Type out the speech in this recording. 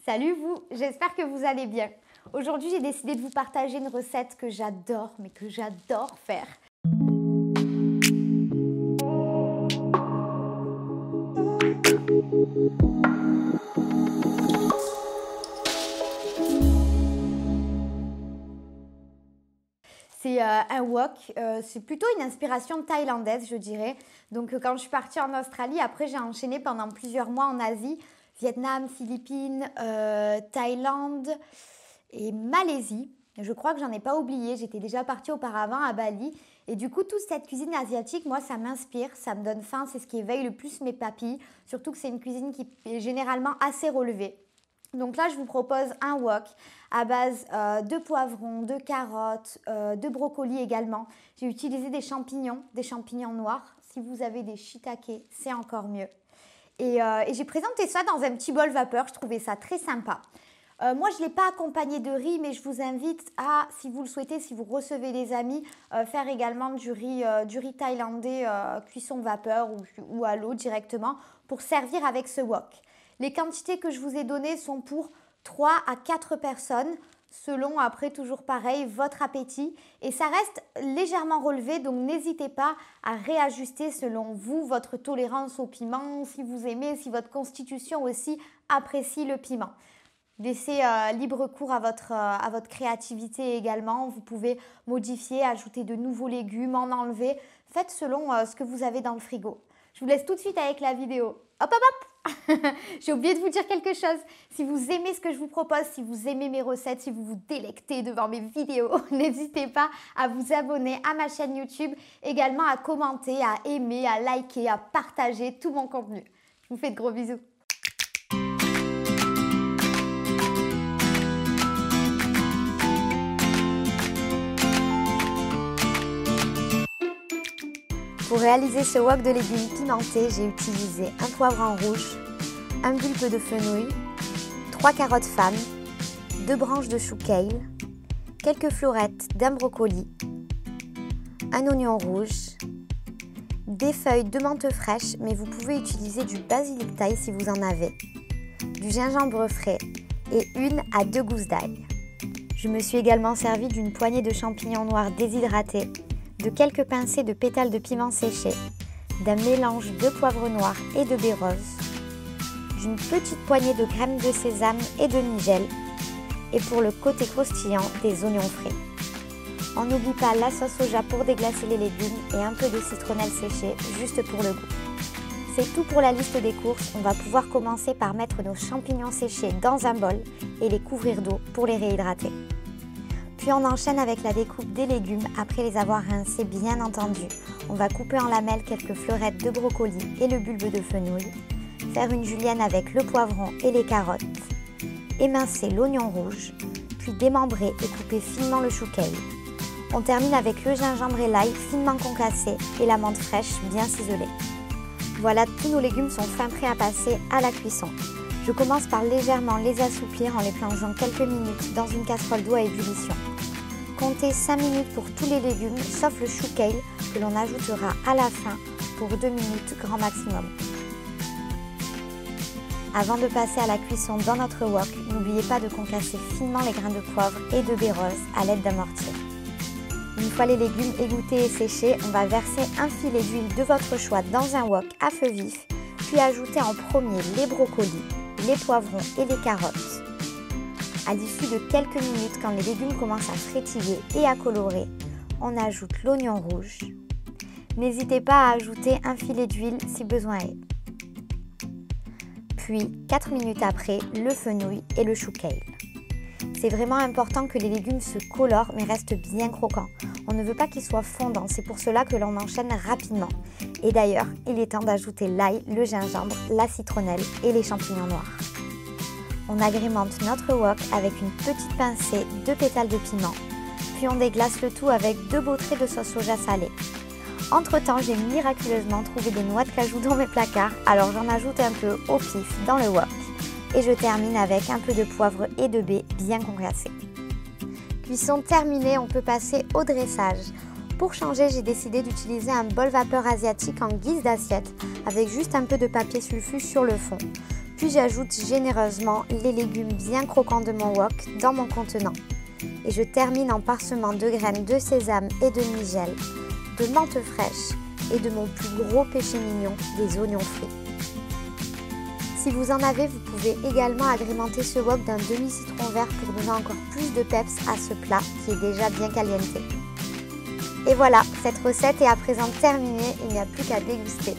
Salut vous, j'espère que vous allez bien. Aujourd'hui, j'ai décidé de vous partager une recette que j'adore, mais que j'adore faire. C'est un wok, c'est plutôt une inspiration thaïlandaise, je dirais. Donc quand je suis partie en Australie, après j'ai enchaîné pendant plusieurs mois en Asie, Vietnam, Philippines, Thaïlande et Malaisie. Je crois que j'en ai pas oublié, j'étais déjà partie auparavant à Bali. Et du coup, toute cette cuisine asiatique, moi, ça m'inspire, ça me donne faim, c'est ce qui éveille le plus mes papilles. Surtout que c'est une cuisine qui est généralement assez relevée. Donc là, je vous propose un wok à base de poivrons, de carottes, de brocolis également. J'ai utilisé des champignons noirs. Si vous avez des shiitake, c'est encore mieux. Et j'ai présenté ça dans un petit bol vapeur. Je trouvais ça très sympa. Moi, je ne l'ai pas accompagné de riz, mais je vous invite à, si vous le souhaitez, si vous recevez des amis, faire également du riz thaïlandais cuisson vapeur ou à l'eau directement pour servir avec ce wok. Les quantités que je vous ai données sont pour 3 à 4 personnes, selon, après, toujours pareil, votre appétit. Et ça reste légèrement relevé, donc n'hésitez pas à réajuster selon vous, votre tolérance au piment, si vous aimez, si votre constitution aussi apprécie le piment. Laissez libre cours à votre créativité également. Vous pouvez modifier, ajouter de nouveaux légumes, en enlever. Faites selon ce que vous avez dans le frigo. Je vous laisse tout de suite avec la vidéo. Hop, hop, hop. J'ai oublié de vous dire quelque chose. Si vous aimez ce que je vous propose, si vous aimez mes recettes, si vous vous délectez devant mes vidéos, n'hésitez pas à vous abonner à ma chaîne YouTube, également à commenter, à aimer, à liker, à partager tout mon contenu. Je vous fais de gros bisous. Pour réaliser ce wok de légumes pimentés, j'ai utilisé un poivron rouge, un bulbe de fenouil, 3 carottes fan, 2 branches de chou kale, quelques florettes d'un brocoli, un oignon rouge, des feuilles de menthe fraîche, mais vous pouvez utiliser du basilic thaï si vous en avez, du gingembre frais et 1 à 2 gousses d'ail. Je me suis également servi d'une poignée de champignons noirs déshydratés, de quelques pincées de pétales de piment séché, d'un mélange de poivre noir et de baie rose, d'une petite poignée de graines de sésame et de nigel, et pour le côté croustillant, des oignons frais. On n'oublie pas la sauce soja pour déglacer les légumes et un peu de citronnelle séchée, juste pour le goût. C'est tout pour la liste des courses. On va pouvoir commencer par mettre nos champignons séchés dans un bol et les couvrir d'eau pour les réhydrater. Puis on enchaîne avec la découpe des légumes après les avoir rincés bien entendu. On va couper en lamelles quelques fleurettes de brocoli et le bulbe de fenouil, faire une julienne avec le poivron et les carottes, émincer l'oignon rouge, puis démembrer et couper finement le chou kale. On termine avec le gingembre et l'ail finement concassé et la menthe fraîche bien ciselée. Voilà, tous nos légumes sont fin prêts à passer à la cuisson. Je commence par légèrement les assouplir en les plongeant quelques minutes dans une casserole d'eau à ébullition. Comptez 5 minutes pour tous les légumes, sauf le chou kale que l'on ajoutera à la fin pour 2 minutes grand maximum. Avant de passer à la cuisson dans notre wok, n'oubliez pas de concasser finement les grains de poivre et de baie rose à l'aide d'un mortier. Une fois les légumes égouttés et séchés, on va verser un filet d'huile de votre choix dans un wok à feu vif, puis ajouter en premier les brocolis, les poivrons et les carottes. À l'issue de quelques minutes, quand les légumes commencent à frétiller et à colorer, on ajoute l'oignon rouge. N'hésitez pas à ajouter un filet d'huile si besoin est. Puis, 4 minutes après, le fenouil et le chou kale. C'est vraiment important que les légumes se colorent mais restent bien croquants. On ne veut pas qu'ils soient fondants, c'est pour cela que l'on enchaîne rapidement. Et d'ailleurs, il est temps d'ajouter l'ail, le gingembre, la citronnelle et les champignons noirs. On agrémente notre wok avec une petite pincée de pétales de piment, puis on déglace le tout avec 2 beaux traits de sauce soja salée. Entre temps, j'ai miraculeusement trouvé des noix de cajou dans mes placards, alors j'en ajoute un peu au pif dans le wok. Et je termine avec un peu de poivre et de baie bien concassés. Cuisson terminée, on peut passer au dressage. Pour changer, j'ai décidé d'utiliser un bol vapeur asiatique en guise d'assiette avec juste un peu de papier sulfure sur le fond. Puis j'ajoute généreusement les légumes bien croquants de mon wok dans mon contenant. Et je termine en parsemant de graines de sésame et de nigel, de menthe fraîche et de mon plus gros péché mignon, des oignons frits. Si vous en avez, vous pouvez également agrémenter ce wok d'un demi-citron vert pour donner encore plus de peps à ce plat qui est déjà bien caliente. Et voilà, cette recette est à présent terminée, il n'y a plus qu'à déguster.